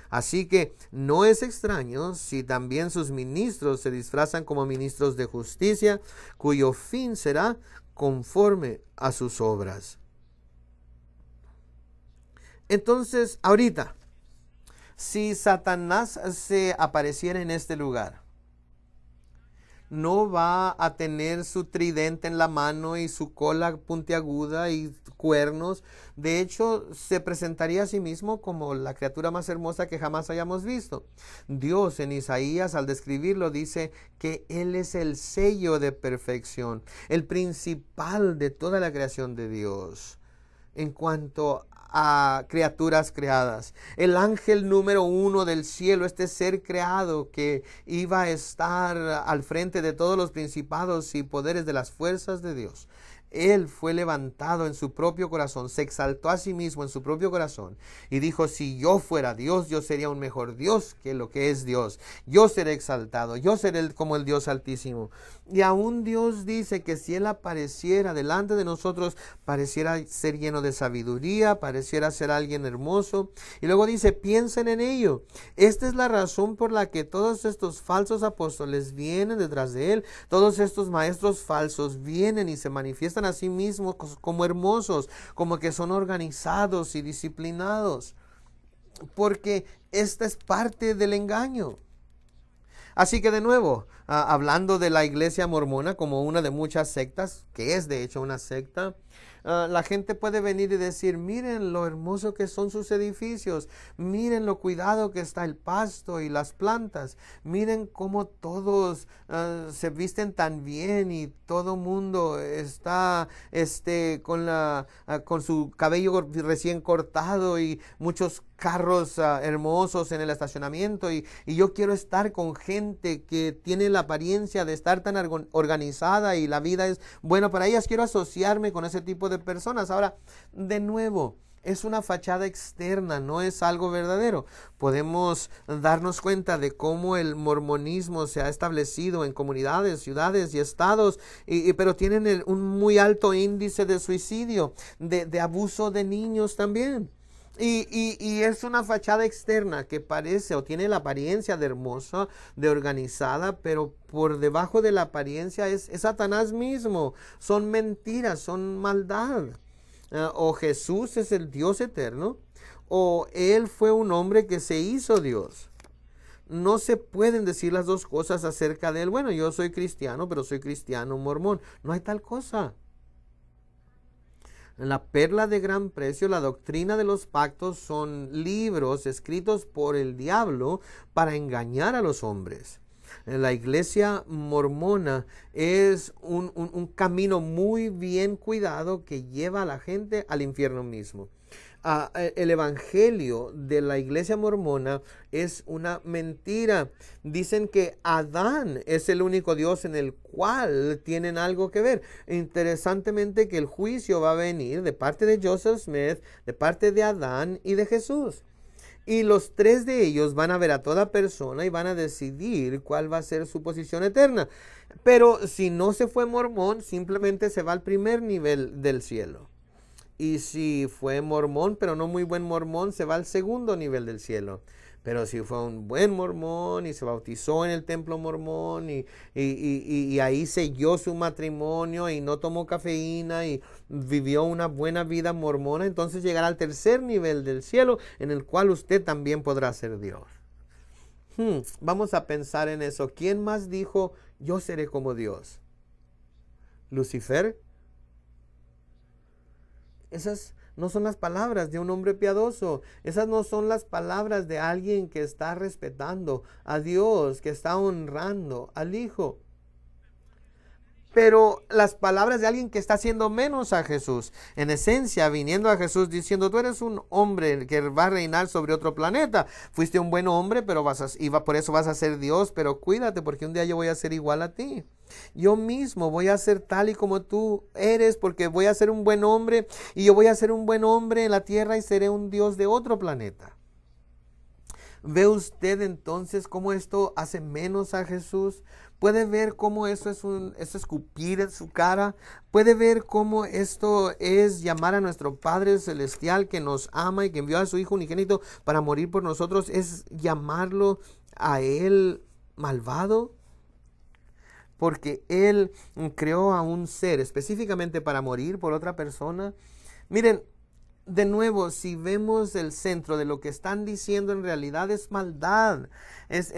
Así que no es extraño si también sus ministros se disfrazan como ministros de justicia, cuyo fin será conforme a sus obras. Entonces, ahorita, si Satanás se apareciera en este lugar, no va a tener su tridente en la mano y su cola puntiaguda y cuernos. De hecho, se presentaría a sí mismo como la criatura más hermosa que jamás hayamos visto. Dios en Isaías, al describirlo, dice que Él es el sello de perfección, el principal de toda la creación de Dios. En cuanto a criaturas creadas, el ángel número 1 del cielo, este ser creado que iba a estar al frente de todos los principados y poderes de las fuerzas de Dios, él fue levantado en su propio corazón, se exaltó a sí mismo en su propio corazón y dijo, si yo fuera Dios, yo sería un mejor Dios que lo que es Dios. Yo seré exaltado, yo seré como el Dios altísimo. Y aún Dios dice que si Él apareciera delante de nosotros, pareciera ser lleno de sabiduría, pareciera ser alguien hermoso. Y luego dice, piensen en ello. Esta es la razón por la que todos estos falsos apóstoles vienen detrás de Él. Todos estos maestros falsos vienen y se manifiestan a sí mismos como hermosos, como que son organizados y disciplinados, porque esta es parte del engaño. Así que de nuevo, hablando de la iglesia mormona como una de muchas sectas, que es de hecho una secta, la gente puede venir y decir, miren lo hermoso que son sus edificios, miren lo cuidado que está el pasto y las plantas, miren cómo todos se visten tan bien y todo mundo está con su cabello recién cortado y muchos carros hermosos en el estacionamiento y yo quiero estar con gente que tiene la apariencia de estar tan organizada y la vida es buena para ellas. Quiero asociarme con ese tipo de personas. Ahora, de nuevo, es una fachada externa, no es algo verdadero. Podemos darnos cuenta de cómo el mormonismo se ha establecido en comunidades, ciudades y estados, pero tienen un muy alto índice de suicidio, de abuso de niños también. Y es una fachada externa que parece o tiene la apariencia de hermosa, de organizada, pero por debajo de la apariencia es Satanás mismo. Son mentiras, son maldad. O Jesús es el Dios eterno, o Él fue un hombre que se hizo Dios. No se pueden decir las dos cosas acerca de Él. Bueno, yo soy cristiano, pero soy cristiano mormón. No hay tal cosa. La perla de gran precio, la doctrina de los pactos, son libros escritos por el diablo para engañar a los hombres. La iglesia mormona es un camino muy bien cuidado que lleva a la gente al infierno mismo. El evangelio de la iglesia mormona es una mentira. Dicen que Adán es el único Dios en el cual tienen algo que ver. Interesantemente que el juicio va a venir de parte de Joseph Smith, de parte de Adán y de Jesús. Y los tres de ellos van a ver a toda persona y van a decidir cuál va a ser su posición eterna. Pero si no se fue mormón, simplemente se va al primer nivel del cielo. Y si fue mormón, pero no muy buen mormón, se va al segundo nivel del cielo. Pero si fue un buen mormón y se bautizó en el templo mormón y ahí selló su matrimonio y no tomó cafeína y vivió una buena vida mormona, entonces llegará al tercer nivel del cielo en el cual usted también podrá ser Dios. Vamos a pensar en eso. ¿Quién más dijo, yo seré como Dios? ¿Lucifer? Esas no son las palabras de un hombre piadoso. Esas no son las palabras de alguien que está respetando a Dios, que está honrando al Hijo. Pero las palabras de alguien que está haciendo menos a Jesús. En esencia, viniendo a Jesús diciendo, tú eres un hombre que va a reinar sobre otro planeta. Fuiste un buen hombre, pero por eso vas a ser Dios, pero cuídate porque un día yo voy a ser igual a ti. Yo mismo voy a ser tal y como tú eres porque voy a ser un buen hombre y yo voy a ser un buen hombre en la tierra y seré un Dios de otro planeta. ¿Ve usted entonces cómo esto hace menos a Jesús? ¿Puede ver cómo eso es escupir en su cara? ¿Puede ver cómo esto es llamar a nuestro Padre Celestial que nos ama y que envió a su Hijo unigénito para morir por nosotros? ¿Es llamarlo a Él malvado? Porque Él creó a un ser específicamente para morir por otra persona. Miren, de nuevo, si vemos el centro de lo que están diciendo, en realidad es maldad. Es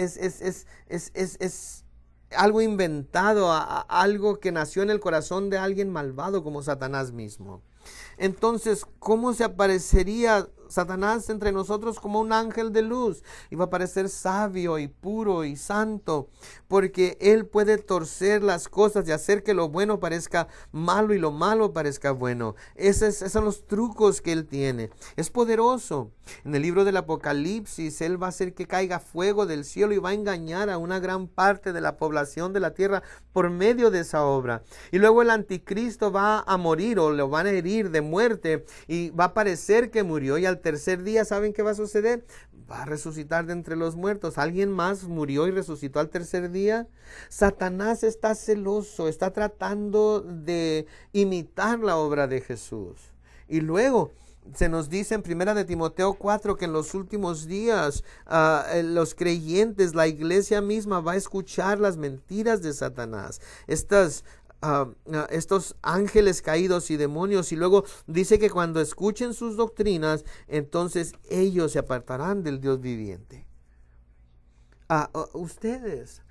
algo inventado, algo que nació en el corazón de alguien malvado como Satanás mismo. Entonces, ¿cómo se aparecería Satanás entre nosotros? Como un ángel de luz. Iba a parecer sabio y puro y santo, porque él puede torcer las cosas y hacer que lo bueno parezca malo y lo malo parezca bueno. Esos son los trucos que él tiene. Es poderoso. En el libro del Apocalipsis, él va a hacer que caiga fuego del cielo y va a engañar a una gran parte de la población de la tierra por medio de esa obra. Y luego el anticristo va a morir o lo van a herir de muerte y va a parecer que murió, y al tercer día, ¿saben qué va a suceder? Va a resucitar de entre los muertos. ¿Alguien más murió y resucitó al tercer día? Satanás está celoso, está tratando de imitar la obra de Jesús. Y luego se nos dice en 1 de Timoteo 4 que en los últimos días los creyentes, la iglesia misma va a escuchar las mentiras de Satanás. Estos ángeles caídos y demonios, y luego dice que cuando escuchen sus doctrinas, entonces ellos se apartarán del Dios viviente. Ustedes,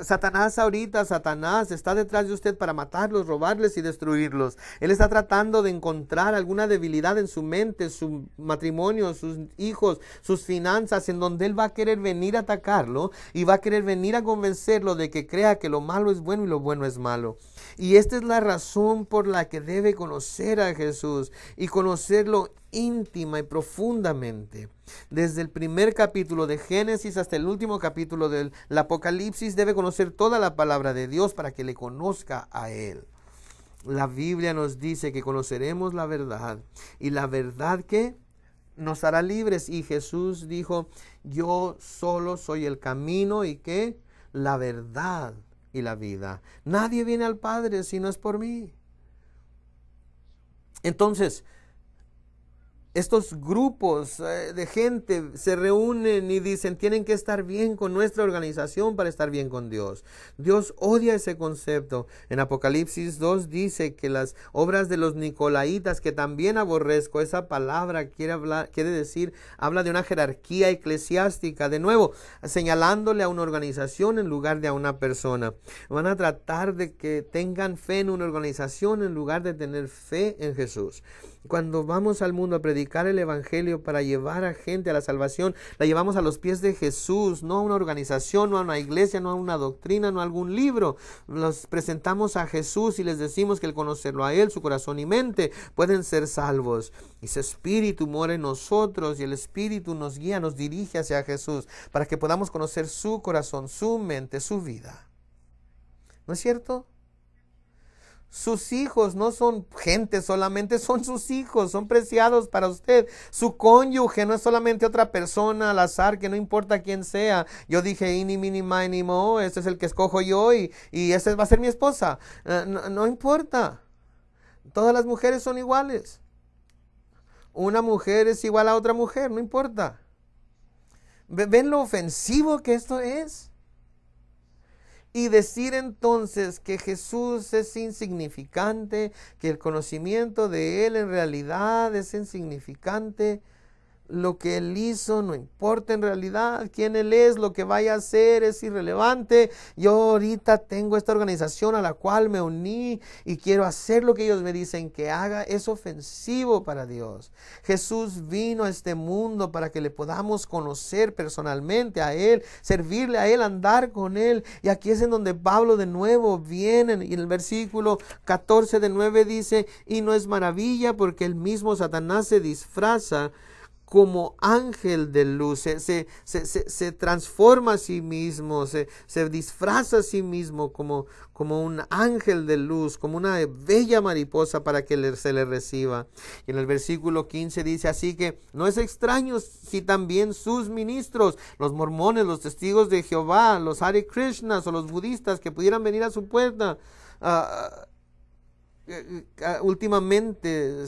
Satanás está detrás de usted para matarlos, robarles y destruirlos. Él está tratando de encontrar alguna debilidad en su mente, su matrimonio, sus hijos, sus finanzas, en donde él va a querer venir a atacarlo y va a querer venir a convencerlo de que crea que lo malo es bueno y lo bueno es malo. Y esta es la razón por la que debe conocer a Jesús y conocerlo íntima y profundamente. Desde el primer capítulo de Génesis hasta el último capítulo del Apocalipsis, debe conocer toda la palabra de Dios para que le conozca a Él. La Biblia nos dice que conoceremos la verdad, y la verdad que nos hará libres. Y Jesús dijo, yo solo soy el camino y que la verdad y la vida. Nadie viene al Padre si no es por mí. Entonces, estos grupos de gente se reúnen y dicen, tienen que estar bien con nuestra organización para estar bien con Dios. Dios odia ese concepto. En Apocalipsis 2 dice que las obras de los nicolaitas, que también aborrezco, esa palabra habla de una jerarquía eclesiástica, de nuevo, señalándole a una organización en lugar de a una persona. Van a tratar de que tengan fe en una organización en lugar de tener fe en Jesús. Cuando vamos al mundo a predicar el evangelio para llevar a gente a la salvación, la llevamos a los pies de Jesús, no a una organización, no a una iglesia, no a una doctrina, no a algún libro. Los presentamos a Jesús y les decimos que al conocerlo a Él, su corazón y mente, pueden ser salvos. Y su Espíritu mora en nosotros y el Espíritu nos guía, nos dirige hacia Jesús para que podamos conocer su corazón, su mente, su vida. ¿No es cierto? Sus hijos no son gente solamente, son sus hijos, son preciados para usted. Su cónyuge no es solamente otra persona al azar, que no importa quién sea. Yo dije, ini, mini, mini, mo, este es el que escojo yo y esta va a ser mi esposa. No importa. Todas las mujeres son iguales. Una mujer es igual a otra mujer, no importa. ¿Ven lo ofensivo que esto es? Y decir entonces que Jesús es insignificante, que el conocimiento de Él en realidad es insignificante, lo que Él hizo no importa en realidad, quién Él es, lo que vaya a hacer es irrelevante. Yo ahorita tengo esta organización a la cual me uní y quiero hacer lo que ellos me dicen que haga, es ofensivo para Dios. Jesús vino a este mundo para que le podamos conocer personalmente a Él, servirle a Él, andar con Él. Y aquí es en donde Pablo de nuevo viene, y en el versículo 14 de 9 dice: y no es maravilla porque el mismo Satanás se disfraza como ángel de luz, se transforma a sí mismo, se disfraza a sí mismo como un ángel de luz, como una bella mariposa para que se le reciba. Y en el versículo 15 dice: así que no es extraño si también sus ministros, los mormones, los testigos de Jehová, los Hare Krishnas o los budistas que pudieran venir a su puerta, últimamente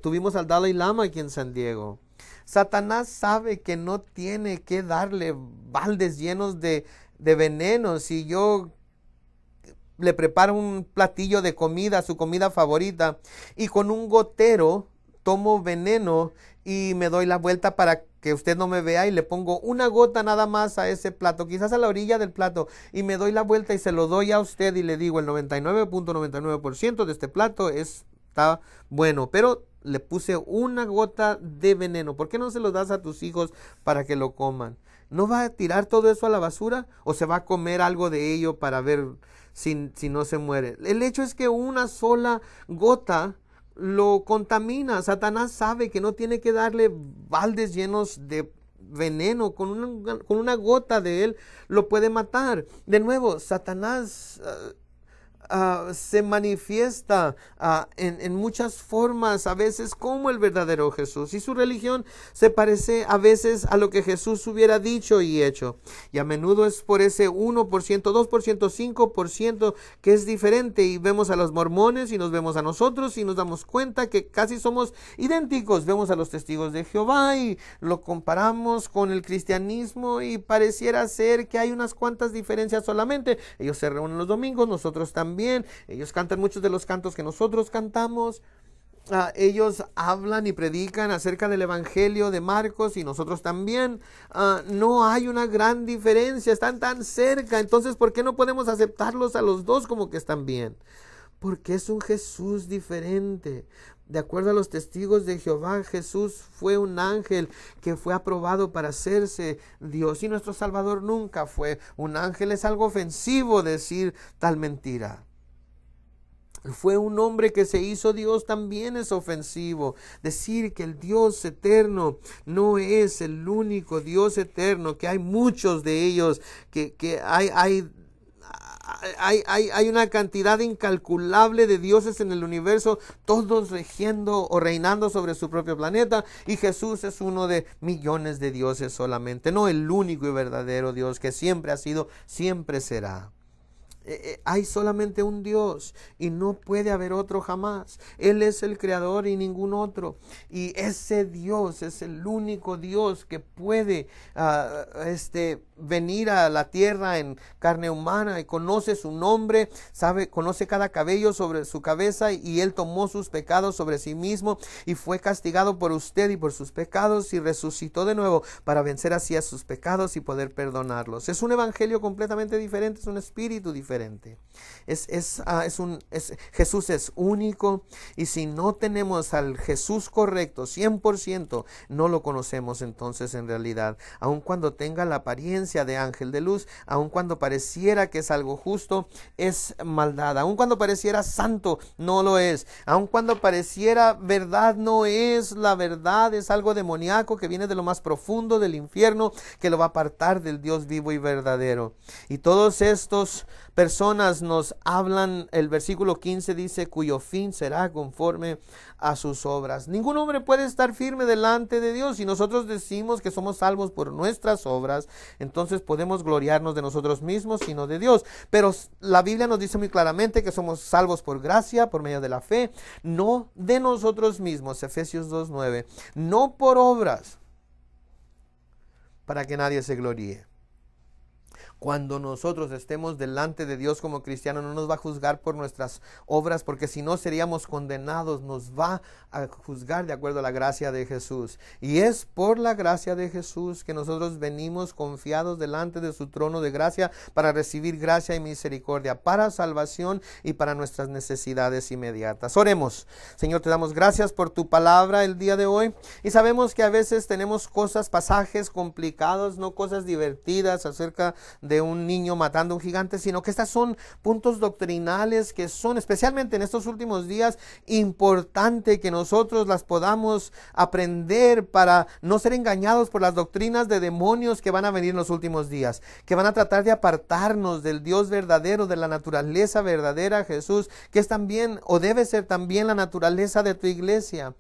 tuvimos al Dalai Lama aquí en San Diego. Satanás sabe que no tiene que darle baldes llenos de veneno. Si yo le preparo un platillo de comida, su comida favorita, y con un gotero tomo veneno y me doy la vuelta para que usted no me vea y le pongo una gota nada más a ese plato, quizás a la orilla del plato, y me doy la vuelta y se lo doy a usted y le digo: el 99.99% de este plato está bueno, pero le puse una gota de veneno. ¿Por qué no se lo das a tus hijos para que lo coman? ¿No va a tirar todo eso a la basura o se va a comer algo de ello para ver si no se muere? El hecho es que una sola gota lo contamina. Satanás sabe que no tiene que darle baldes llenos de veneno. Con una gota de él lo puede matar. De nuevo, Satanás se manifiesta en muchas formas, a veces como el verdadero Jesús, y su religión se parece a veces a lo que Jesús hubiera dicho y hecho, y a menudo es por ese 1%, 2%, 5% que es diferente. Y vemos a los mormones y nos vemos a nosotros y nos damos cuenta que casi somos idénticos. Vemos a los testigos de Jehová y lo comparamos con el cristianismo y pareciera ser que hay unas cuantas diferencias solamente. Ellos se reúnen los domingos, nosotros también. Ellos cantan muchos de los cantos que nosotros cantamos. Ellos hablan y predican acerca del evangelio de Marcos y nosotros también. No hay una gran diferencia, están tan cerca. Entonces, ¿por qué no podemos aceptarlos a los dos como que están bien? Porque es un Jesús diferente. De acuerdo a los testigos de Jehová, Jesús fue un ángel que fue aprobado para hacerse Dios, y nuestro Salvador nunca fue un ángel. Es algo ofensivo decir tal mentira. Fue un hombre que se hizo Dios, también es ofensivo. Decir que el Dios eterno no es el único Dios eterno, que hay muchos de ellos, que hay una cantidad incalculable de dioses en el universo, todos regiendo o reinando sobre su propio planeta, y Jesús es uno de millones de dioses solamente, no el único y verdadero Dios que siempre ha sido, siempre será. Hay solamente un Dios y no puede haber otro jamás. Él es el creador y ningún otro, y ese Dios es el único Dios que puede venir a la tierra en carne humana, y conoce su nombre, conoce cada cabello sobre su cabeza, y Él tomó sus pecados sobre sí mismo y fue castigado por usted y por sus pecados, y resucitó de nuevo para vencer así a sus pecados y poder perdonarlos. Es un evangelio completamente diferente, es un espíritu diferente. Jesús es único, y si no tenemos al Jesús correcto 100%, no lo conocemos entonces en realidad. Aun cuando tenga la apariencia de ángel de luz, aun cuando pareciera que es algo justo, es maldad. Aun cuando pareciera santo, no lo es. Aun cuando pareciera verdad, no es la verdad. Es algo demoníaco que viene de lo más profundo del infierno, que lo va a apartar del Dios vivo y verdadero. Y todos estos personas nos hablan, el versículo 15 dice: cuyo fin será conforme a sus obras. Ningún hombre puede estar firme delante de Dios. Si nosotros decimos que somos salvos por nuestras obras, entonces podemos gloriarnos de nosotros mismos y no de Dios. Pero la Biblia nos dice muy claramente que somos salvos por gracia, por medio de la fe, no de nosotros mismos. Efesios 2:9. No por obras, para que nadie se gloríe. Cuando nosotros estemos delante de Dios como cristianos, no nos va a juzgar por nuestras obras, porque si no seríamos condenados. Nos va a juzgar de acuerdo a la gracia de Jesús. Y es por la gracia de Jesús que nosotros venimos confiados delante de su trono de gracia para recibir gracia y misericordia, para salvación y para nuestras necesidades inmediatas. Oremos. Señor, te damos gracias por tu palabra el día de hoy. Y sabemos que a veces tenemos cosas, pasajes complicados, no cosas divertidas acerca de un niño matando a un gigante, sino que estas son puntos doctrinales que son, especialmente en estos últimos días, importante que nosotros las podamos aprender para no ser engañados por las doctrinas de demonios que van a venir en los últimos días, que van a tratar de apartarnos del Dios verdadero, de la naturaleza verdadera, Jesús, que es también o debe ser también la naturaleza de tu iglesia,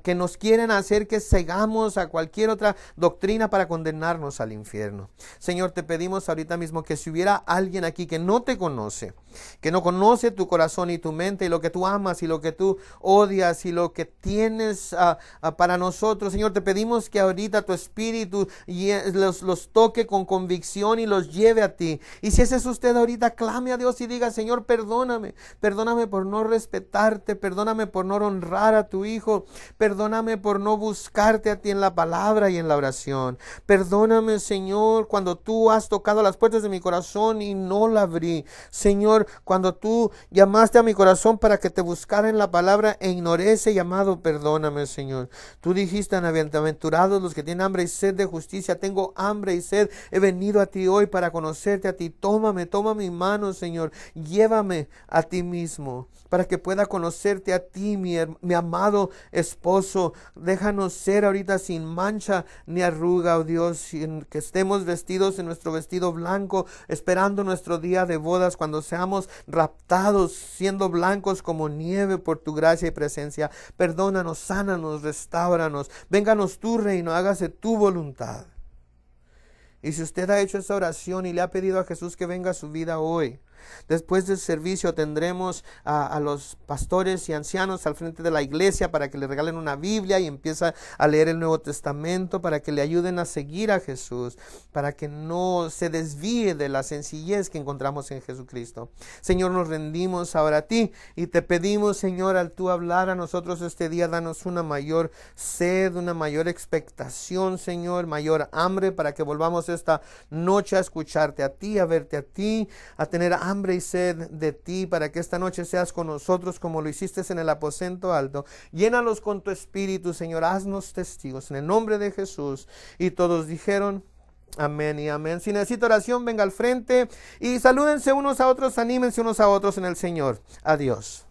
que nos quieren hacer que cegamos a cualquier otra doctrina para condenarnos al infierno. Señor, te pedimos ahorita mismo que si hubiera alguien aquí que no te conoce, que no conoce tu corazón y tu mente y lo que tú amas y lo que tú odias y lo que tienes para nosotros, Señor, te pedimos que ahorita tu espíritu los toque con convicción y los lleve a ti. Y si ese es usted ahorita, clame a Dios y diga: Señor, perdóname por no respetarte, perdóname por no honrar a tu Hijo, perdóname por no buscarte a ti en la palabra y en la oración. Perdóname, Señor, cuando tú has tocado las puertas de mi corazón y no la abrí. Señor, cuando tú llamaste a mi corazón para que te buscara en la palabra e ignoré ese llamado, perdóname, Señor. Tú dijiste: bienaventurados los que tienen hambre y sed de justicia. Tengo hambre y sed, he venido a ti hoy para conocerte a ti. Toma mi mano, Señor, llévame a ti mismo, para que pueda conocerte a ti, mi amado esposo. Déjanos ser ahorita sin mancha ni arruga, oh Dios, que estemos vestidos en nuestro vestido blanco, esperando nuestro día de bodas, cuando seamos raptados, siendo blancos como nieve por tu gracia y presencia. Perdónanos, sánanos, restáuranos. Vénganos tu reino, hágase tu voluntad. Y si usted ha hecho esa oración y le ha pedido a Jesús que venga a su vida hoy, después del servicio tendremos a los pastores y ancianos al frente de la iglesia para que le regalen una Biblia y empieza a leer el Nuevo Testamento, para que le ayuden a seguir a Jesús, para que no se desvíe de la sencillez que encontramos en Jesucristo. Señor, nos rendimos ahora a ti y te pedimos, Señor, al tú hablar a nosotros este día, danos una mayor sed, una mayor expectación, Señor, mayor hambre, para que volvamos esta noche a escucharte a ti, a verte a ti, a tener hambre y sed de ti, para que esta noche seas con nosotros como lo hiciste en el aposento alto. Llénalos con tu espíritu, Señor, haznos testigos en el nombre de Jesús. Y todos dijeron amén y amén. Si necesita oración, venga al frente y salúdense unos a otros, anímense unos a otros en el Señor. Adiós.